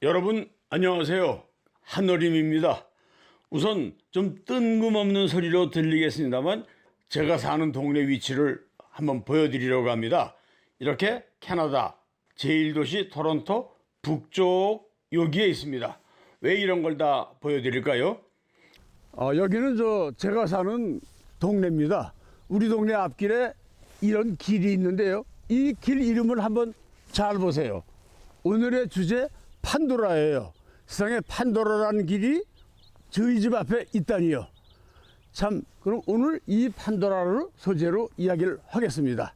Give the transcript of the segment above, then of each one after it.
여러분 안녕하세요. 한어림입니다. 우선 좀 뜬금없는 소리로 들리겠습니다만 제가 사는 동네 위치를 한번 보여드리려고 합니다. 이렇게 캐나다 제1도시 토론토 북쪽 여기에 있습니다. 왜 이런 걸 다 보여드릴까요? 여기는 제가 사는 동네입니다. 우리 동네 앞길에 이런 길이 있는데요. 이 길 이름을 한번 잘 보세요. 오늘의 주제 판도라예요. 세상에 판도라라는 길이 저희 집 앞에 있다니요. 참, 그럼 오늘 이 판도라를 소재로 이야기를 하겠습니다.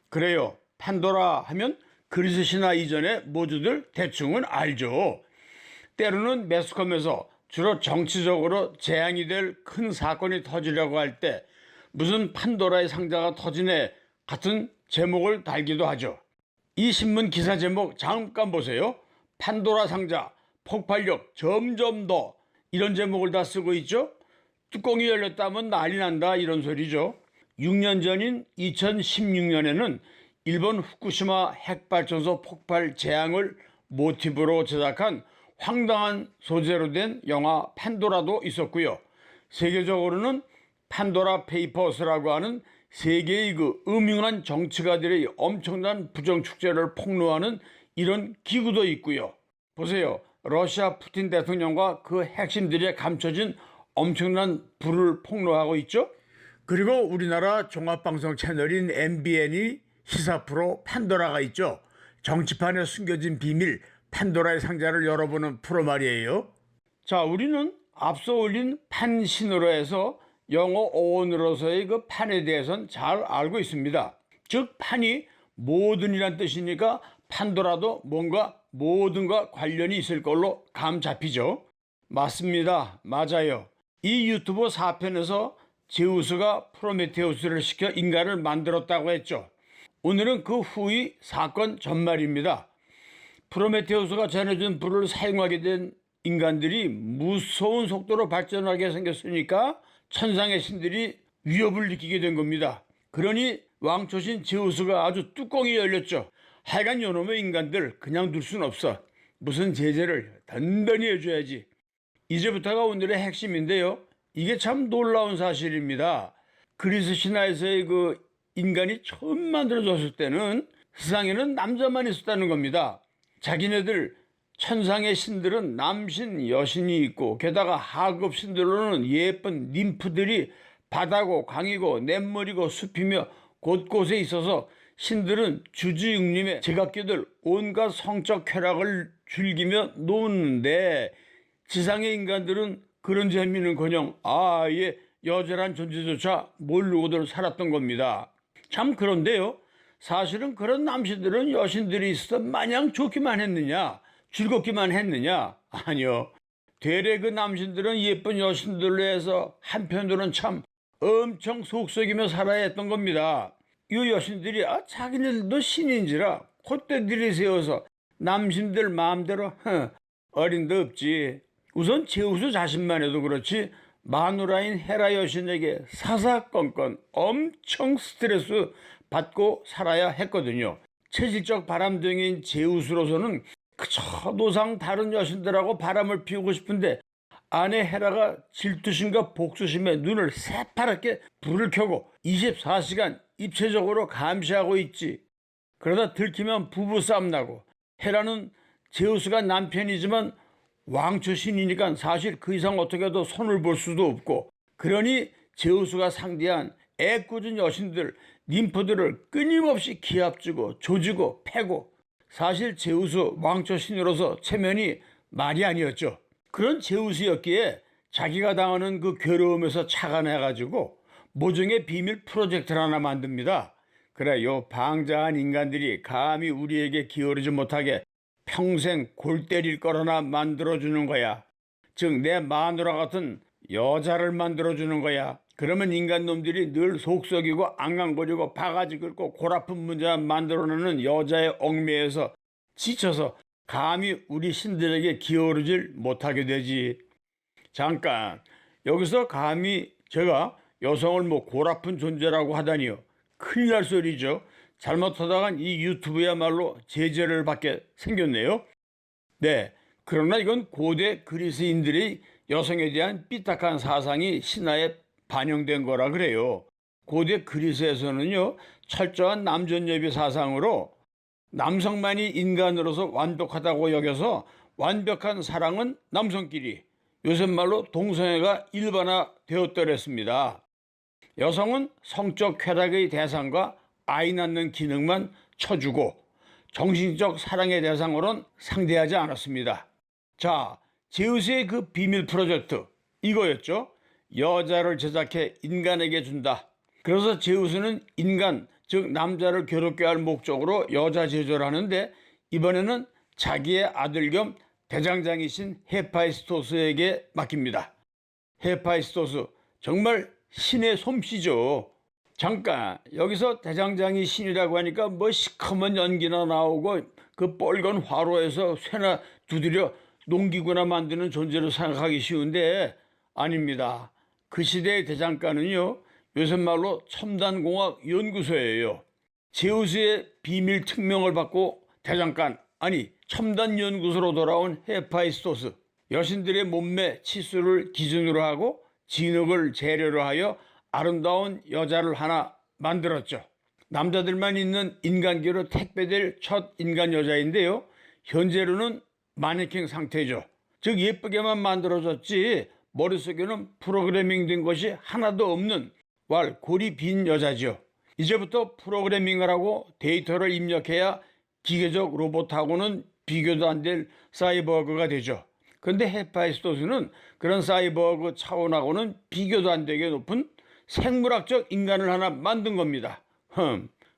그래요. 판도라 하면 그리스 신화 이전에 모두들 대충은 알죠. 때로는 매스컴에서 주로 정치적으로 재앙이 될 큰 사건이 터지려고 할 때 무슨 판도라의 상자가 터지네 같은 제목을 달기도 하죠. 이 신문 기사 제목 잠깐 보세요. 판도라 상자, 폭발력 점점 더, 이런 제목을 다 쓰고 있죠. 뚜껑이 열렸다면 난리 난다 이런 소리죠. 6년 전인 2016년에는 일본 후쿠시마 핵발전소 폭발 재앙을 모티브로 제작한 황당한 소재로 된 영화 판도라도 있었고요. 세계적으로는 판도라 페이퍼스라고 하는 세계의 음흉한 정치가들의 엄청난 부정축제를 폭로하는 이런 기구도 있고요. 보세요. 러시아 푸틴 대통령과 그 핵심들이 감춰진 엄청난 불을 폭로하고 있죠. 그리고 우리나라 종합방송 채널인 MBN이 시사 프로 판도라가 있죠. 정치판에 숨겨진 비밀 판도라의 상자를 열어보는 프로 말이에요. 자, 우리는 앞서 올린 판신으로 해서 영어 어원으로서의 그 판에 대해서는 잘 알고 있습니다. 즉 판이 모든이란 뜻이니까 판도라도 뭔가 모든과 관련이 있을 걸로 감 잡히죠. 맞습니다. 맞아요. 이 유튜브 4편에서 제우스가 프로메테우스를 시켜 인간을 만들었다고 했죠. 오늘은 그 후의 사건 전말입니다. 프로메테우스가 전해준 불을 사용하게 된 인간들이 무서운 속도로 발전하게 생겼으니까 천상의 신들이 위협을 느끼게 된 겁니다. 그러니 왕초신 제우스가 아주 뚜껑이 열렸죠. 하여간 요놈의 인간들 그냥 둘 순 없어. 무슨 제재를 단단히 해줘야지. 이제부터가 오늘의 핵심인데요. 이게 참 놀라운 사실입니다. 그리스 신화에서의 그 인간이 처음 만들어졌을 때는 세상에는 남자만 있었다는 겁니다. 자기네들 천상의 신들은 남신, 여신이 있고 게다가 하급 신들로는 예쁜 님프들이 바다고 강이고 냇물이고 숲이며 곳곳에 있어서 신들은 주지육림의 제각기들 온갖 성적 쾌락을 즐기며 노는데 지상의 인간들은 그런 재미는커녕 아예 여자란 존재조차 모르고들 살았던 겁니다. 참 그런데요. 사실은 그런 남신들은 여신들이 있어 마냥 좋기만 했느냐? 즐겁기만 했느냐? 아니요. 되레 그 남신들은 예쁜 여신들로 해서 한편으로는 참 엄청 속썩이며 살아야 했던 겁니다. 이 여신들이 자기네들도 신인지라 콧대 들이세워서 남신들 마음대로 어린 데 없지. 우선 제우스 자신만 해도 그렇지 마누라인 헤라 여신에게 사사건건 엄청 스트레스 받고 살아야 했거든요. 체질적 바람둥이인 제우스로서는 그저 노상 다른 여신들하고 바람을 피우고 싶은데 아내 헤라가 질투심과 복수심에 눈을 새파랗게 불을 켜고 24시간 입체적으로 감시하고 있지. 그러다 들키면 부부싸움 나고 헤라는 제우스가 남편이지만 왕초신이니까 사실 그 이상 어떻게 해도 손을 볼 수도 없고 그러니 제우스가 상대한 애꿎은 여신들 님프들을 끊임없이 기합주고 조지고 패고 사실 제우스 왕초신으로서 체면이 말이 아니었죠. 그런 제우스였기에 자기가 당하는 그 괴로움에서 착안해가지고 모종의 비밀 프로젝트를 하나 만듭니다. 그래 요 방자한 인간들이 감히 우리에게 기어르지 못하게 평생 골 때릴 거라나 만들어주는 거야. 즉 내 마누라 같은 여자를 만들어주는 거야. 그러면 인간놈들이 늘 속썩이고 앙앙거리고 바가지 긁고 골아픈 문제만 만들어내는 여자의 얽매여서 지쳐서 감히 우리 신들에게 기어오르질 못하게 되지. 잠깐 여기서 감히 제가 여성을 골아픈 존재라고 하다니요. 큰일 날 소리죠. 잘못하다간 이 유튜브야말로 제재를 받게 생겼네요. 네, 그러나 이건 고대 그리스인들의 여성에 대한 삐딱한 사상이 신화에 반영된 거라 그래요. 고대 그리스에서는요, 철저한 남존여비 사상으로 남성만이 인간으로서 완벽하다고 여겨서 완벽한 사랑은 남성끼리, 요새 말로 동성애가 일반화되었더랬습니다. 여성은 성적 쾌락의 대상과 아이 낳는 기능만 쳐주고 정신적 사랑의 대상으로는 상대하지 않았습니다. 자, 제우스의 그 비밀 프로젝트 이거였죠. 여자를 제작해 인간에게 준다. 그래서 제우스는 인간, 즉 남자를 괴롭게 할 목적으로 여자 제조를 하는데 이번에는 자기의 아들 겸 대장장이신 헤파이스토스에게 맡깁니다. 헤파이스토스, 정말 신의 솜씨죠. 잠깐, 여기서 대장장이 신이라고 하니까 뭐 시커먼 연기나 나오고 그 뻘건 화로에서 쇠나 두드려 농기구나 만드는 존재로 생각하기 쉬운데 아닙니다. 그 시대의 대장간은요, 요새 말로 첨단공학 연구소예요. 제우스의 비밀 특명을 받고 대장간, 아니 첨단 연구소로 돌아온 헤파이스토스, 여신들의 몸매 치수를 기준으로 하고 진흙을 재료로 하여 아름다운 여자를 하나 만들었죠. 남자들만 있는 인간계로 택배될 첫 인간 여자인데요, 현재로는 마네킹 상태죠. 즉 예쁘게만 만들어졌지 머릿속에는 프로그래밍 된 것이 하나도 없는 고리 빈 여자죠. 이제부터 프로그래밍을 하고 데이터를 입력해야 기계적 로봇하고는 비교도 안 될 사이버그가 되죠. 그런데 헤파이스토스는 그런 사이버그 차원하고는 비교도 안 되게 높은 생물학적 인간을 하나 만든 겁니다.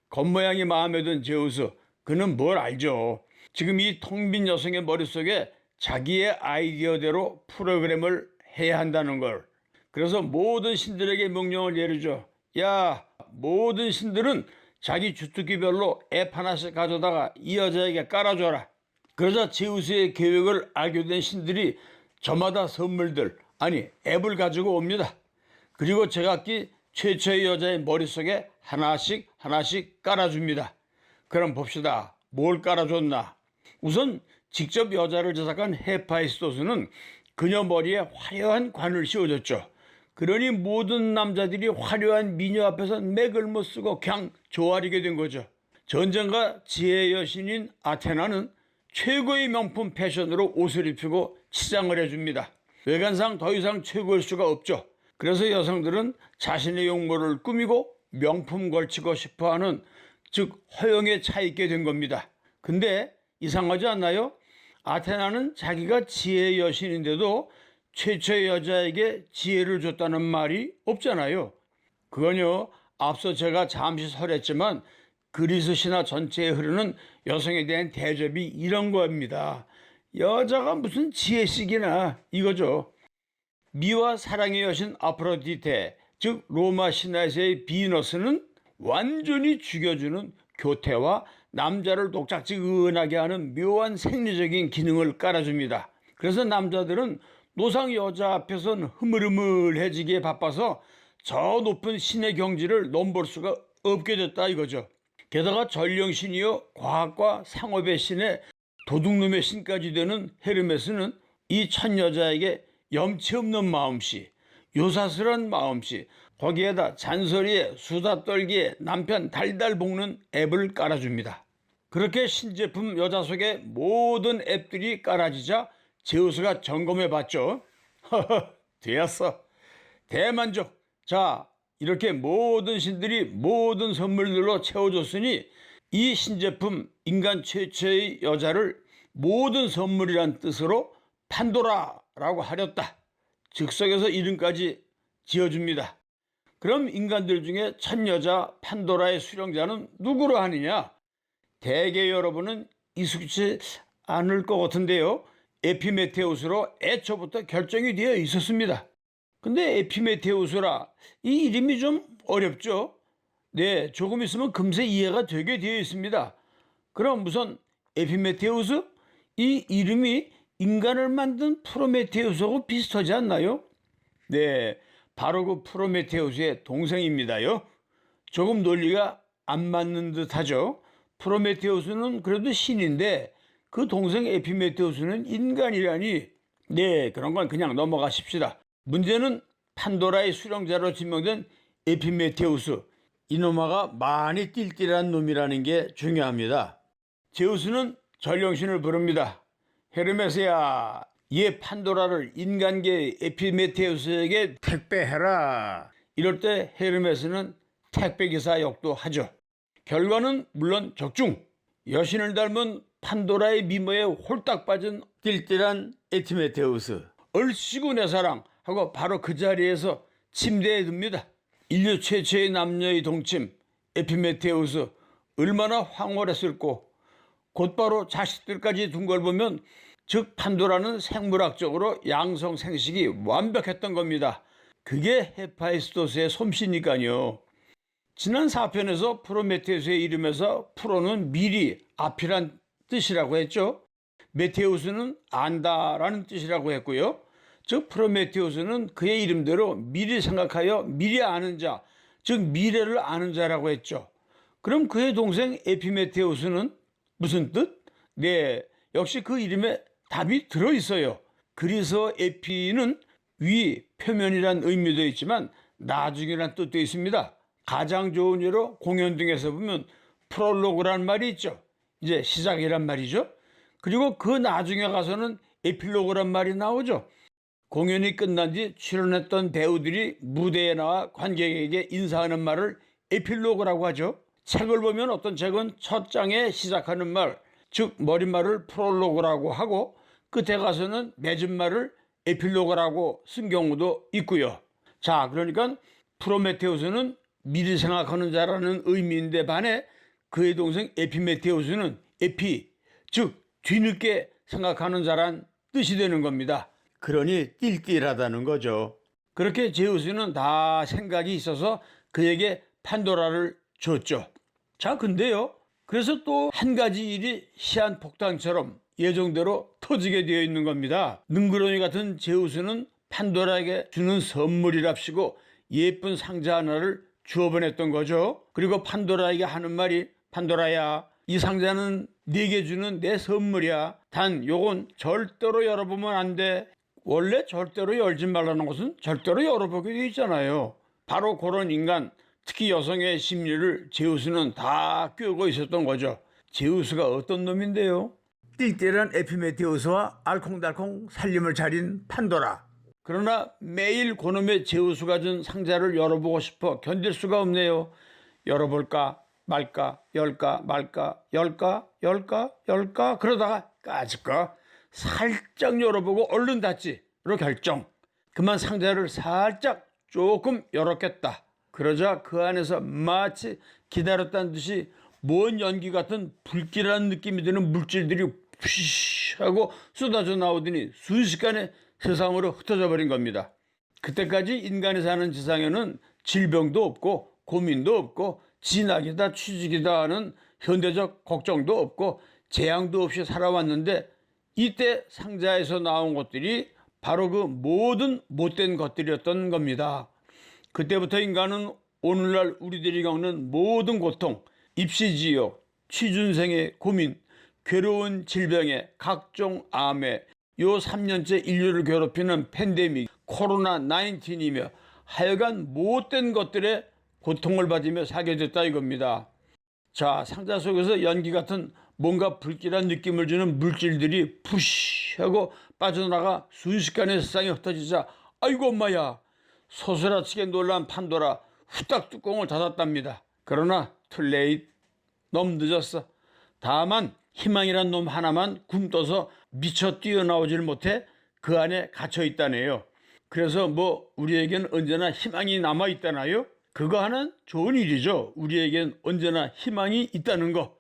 겉모양이 마음에 든 제우스, 그는 뭘 알죠. 지금 이 텅 빈 여성의 머릿속에 자기의 아이디어대로 프로그램을 해야 한다는 걸. 그래서 모든 신들에게 명령을 내리죠. 야, 모든 신들은 자기 주특기별로 앱 하나씩 가져다가 이 여자에게 깔아줘라. 그러자 제우스의 계획을 알게 된 신들이 저마다 선물들, 아니 앱을 가지고 옵니다. 그리고 제각기 최초의 여자의 머릿속에 하나씩 깔아줍니다. 그럼 봅시다. 뭘 깔아줬나? 우선 직접 여자를 제작한 헤파이스토스는 그녀 머리에 화려한 관을 씌워줬죠. 그러니 모든 남자들이 화려한 미녀 앞에서 맥을 못 쓰고 그냥 조아리게 된 거죠. 전쟁과 지혜의 여신인 아테나는 최고의 명품 패션으로 옷을 입히고 치장을 해줍니다. 외관상 더 이상 최고일 수가 없죠. 그래서 여성들은 자신의 용모를 꾸미고 명품 걸치고 싶어하는, 즉 허영에 차 있게 된 겁니다. 근데 이상하지 않나요? 아테나는 자기가 지혜의 여신인데도 최초의 여자에게 지혜를 줬다는 말이 없잖아요. 그건요, 앞서 제가 잠시 설했지만 그리스 신화 전체에 흐르는 여성에 대한 대접이 이런 겁니다. 여자가 무슨 지혜식이나 이거죠. 미와 사랑의 여신 아프로디테, 즉 로마 신화에서의 비너스는 완전히 죽여주는 교태와 남자를 독작지근하게 하는 묘한 생리적인 기능을 깔아줍니다. 그래서 남자들은 노상 여자 앞에선 흐물흐물해지기에 바빠서 저 높은 신의 경지를 넘볼 수가 없게 됐다 이거죠. 게다가 전령신이요 과학과 상업의 신의 도둑놈의 신까지 되는 헤르메스는 이 첫 여자에게 염치 없는 마음씨, 요사스런 마음씨, 거기에다 잔소리에 수다 떨기에 남편 달달 볶는 앱을 깔아줍니다. 그렇게 신제품 여자 속에 모든 앱들이 깔아지자 제우스가 점검해봤죠. 되었어. 대만족. 자, 이렇게 모든 신들이 모든 선물들로 채워줬으니 이 신제품 인간 최초의 여자를 모든 선물이란 뜻으로 판도라라고 하렸다. 즉석에서 이름까지 지어줍니다. 그럼 인간들 중에 첫 여자 판도라의 수령자는 누구로 하느냐? 대개 여러분은 익숙치 않을 것 같은데요. 에피메테우스로 애초부터 결정이 되어 있었습니다. 근데 에피메테우스라 이 이름이 좀 어렵죠? 네, 조금 있으면 금세 이해가 되게 되어 있습니다. 그럼 우선 에피메테우스? 이 이름이 인간을 만든 프로메테우스하고 비슷하지 않나요? 네, 바로 그 프로메테우스의 동생입니다요. 조금 논리가 안 맞는 듯 하죠. 프로메테우스는 그래도 신인데 그 동생 에피메테우스는 인간이라니. 네, 그런 건 그냥 넘어가십시다. 문제는 판도라의 수령자로 지명된 에피메테우스, 이놈아가 많이 띨띨한 놈이라는 게 중요합니다. 제우스는 전령신을 부릅니다. 헤르메스야, 얘 판도라를 인간계 에피메테우스에게 택배해라. 이럴 때 헤르메스는 택배기사 역도 하죠. 결과는 물론 적중. 여신을 닮은 판도라의 미모에 홀딱 빠진 띨띨한 에피메테우스, 얼씨구 내 사랑 하고 바로 그 자리에서 침대에 듭니다. 인류 최초의 남녀의 동침 에피메테우스, 얼마나 황홀했을꼬. 곧바로 자식들까지 둔 걸 보면 즉 판도라는 생물학적으로 양성 생식이 완벽했던 겁니다. 그게 헤파이스토스의 솜씨니까요. 지난 4편에서 프로메테우스의 이름에서 프로는 미리, 앞이란 뜻이라고 했죠. 메테우스는 안다라는 뜻이라고 했고요. 즉 프로메테우스는 그의 이름대로 미리 생각하여 미리 아는 자, 즉 미래를 아는 자라고 했죠. 그럼 그의 동생 에피메테우스는 무슨 뜻? 네, 역시 그 이름에 답이 들어있어요. 그래서 에피는 위, 표면이란 의미도 있지만 나중이란 뜻도 있습니다. 가장 좋은 예로 공연 등에서 보면 프롤로그란 말이 있죠. 이제 시작이란 말이죠. 그리고 그 나중에 가서는 에필로그란 말이 나오죠. 공연이 끝난 뒤 출연했던 배우들이 무대에 나와 관객에게 인사하는 말을 에필로그라고 하죠. 책을 보면 어떤 책은 첫 장에 시작하는 말, 즉 머릿말을 프롤로그라고 하고 끝에 가서는 맺은 말을 에필로그라고 쓴 경우도 있고요. 자, 그러니까 프로메테우스는 미리 생각하는 자라는 의미인데 반해 그의 동생 에피메테우스는 에피, 즉 뒤늦게 생각하는 자란 뜻이 되는 겁니다. 그러니 띨띨하다는 거죠. 그렇게 제우스는 다 생각이 있어서 그에게 판도라를 줬죠. 자, 근데요, 그래서 또 한 가지 일이 시한폭탄처럼 예정대로 터지게 되어 있는 겁니다. 능구렁이 같은 제우스는 판도라에게 주는 선물이랍시고 예쁜 상자 하나를 주어 보냈던 거죠. 그리고 판도라에게 하는 말이, 판도라야, 이 상자는 네게 주는 내 선물이야. 단 요건 절대로 열어보면 안 돼. 원래 절대로 열지 말라는 것은 절대로 열어보게 돼 있잖아요. 바로 그런 인간, 특히 여성의 심리를 제우스는 다 꿰고 있었던 거죠. 제우스가 어떤 놈인데요? 띨띨한 에피메테우스와 알콩달콩 살림을 차린 판도라. 그러나 매일 그놈의 제우스가 준 상자를 열어보고 싶어 견딜 수가 없네요. 열어볼까 말까, 열까 말까, 열까 그러다가 까짓거 살짝 열어보고 얼른 닫지로 결정. 그만 상자를 살짝 조금 열었겠다. 그러자 그 안에서 마치 기다렸다는 듯이 먼 연기 같은 불길한 느낌이 드는 물질들이 푸쉬 하고 쏟아져 나오더니 순식간에 세상으로 흩어져 버린 겁니다. 그때까지 인간이 사는 지상에는 질병도 없고 고민도 없고 진학이다 취직이다 하는 현대적 걱정도 없고 재앙도 없이 살아왔는데 이때 상자에서 나온 것들이 바로 그 모든 못된 것들이었던 겁니다. 그때부터 인간은 오늘날 우리들이 겪는 모든 고통, 입시지옥, 취준생의 고민, 괴로운 질병에 각종 암에 요 3년째 인류를 괴롭히는 팬데믹, 코로나 19이며 하여간 못된 것들에 고통을 받으며 살게 됐다 이겁니다. 자, 상자 속에서 연기 같은 뭔가 불길한 느낌을 주는 물질들이 푸쉬 하고 빠져나가 순식간에 세상에 흩어지자 아이고 엄마야, 소스라치게 놀란 판도라 후딱 뚜껑을 닫았답니다. 그러나 틀레잇, 너무 늦었어. 다만 희망이란 놈 하나만 굼떠서 미쳐 뛰어나오질 못해 그 안에 갇혀 있다네요. 그래서 뭐 우리에겐 언제나 희망이 남아 있다나요? 그거 하나는 좋은 일이죠. 우리에겐 언제나 희망이 있다는 거.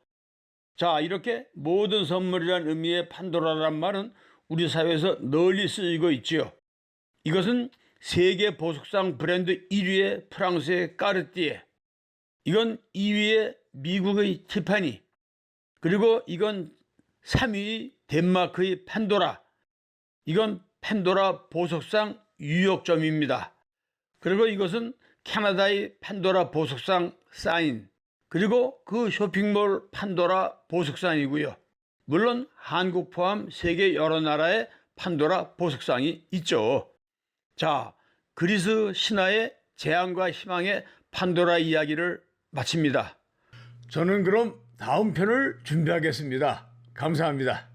자, 이렇게 모든 선물이란 의미의 판도라란 말은 우리 사회에서 널리 쓰이고 있지요. 이것은 세계 보석상 브랜드 1위의 프랑스의 까르띠에, 이건 2위의 미국의 티파니, 그리고 이건 3위 덴마크의 판도라, 이건 판도라 보석상 유역점입니다. 그리고 이것은 캐나다의 판도라 보석상 사인, 그리고 그 쇼핑몰 판도라 보석상이고요. 물론 한국 포함 세계 여러 나라의 판도라 보석상이 있죠. 자, 그리스 신화의 재앙과 희망의 판도라 이야기를 마칩니다. 저는 그럼 다음 편을 준비하겠습니다. 감사합니다.